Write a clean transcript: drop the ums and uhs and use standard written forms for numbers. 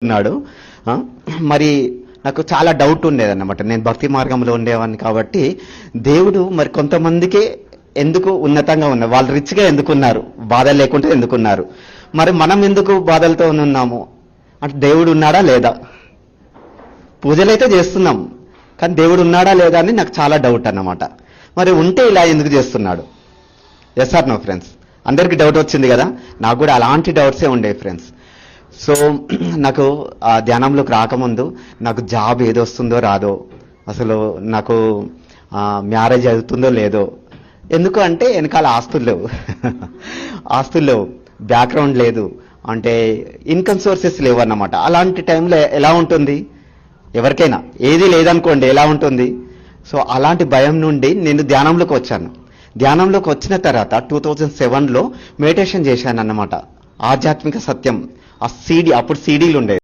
ఉన్నాడు. ఆ, మరి నాకు చాలా డౌట్ ఉండేదన్నమాట. నేను భక్తి మార్గంలో ఉండేవాడిని కాబట్టి దేవుడు మరి కొంతమందికే ఎందుకు ఉన్నతంగా ఉన్నారు, వాళ్ళు రిచ్గా ఎందుకున్నారు, బాధ లేకుండా ఎందుకున్నారు, మరి మనం ఎందుకు బాధలతో ఉన్నాము అంటే దేవుడు ఉన్నాడా లేదా? పూజలైతే చేస్తున్నాం కానీ దేవుడు ఉన్నాడా లేదా అని నాకు చాలా డౌట్ అన్నమాట. మరి ఉంటే ఇలా ఎందుకు చేస్తున్నాడు? Yes or no friends? అందరికీ డౌట్ వచ్చింది కదా, నాకు కూడా అలాంటి డౌట్సే ఉండేవి ఫ్రెండ్స్. సో నాకు ఆ ధ్యానంలోకి రాకముందు నాకు జాబ్ ఏదో వస్తుందో రాదో, అసలు నాకు మ్యారేజ్ అవుతుందో లేదో, ఎందుకు అంటే వెనకాల ఆస్తులు లేవు ఆస్తులు లేవు, బ్యాక్గ్రౌండ్ లేదు, అంటే ఇన్కమ్ సోర్సెస్ లేవు అన్నమాట. అలాంటి టైంలో ఎలా ఉంటుంది ఎవరికైనా? ఏది లేదనుకోండి ఎలా ఉంటుంది? సో అలాంటి భయం నుండి నేను ధ్యానంలోకి వచ్చాను. ధ్యానంలోకి వచ్చిన తర్వాత 2007లో మెడిటేషన్ చేశాను అన్నమాట. ఆధ్యాత్మిక సత్యం ఆ సీడీ, అప్పుడు సీడీలు ఉండేవి.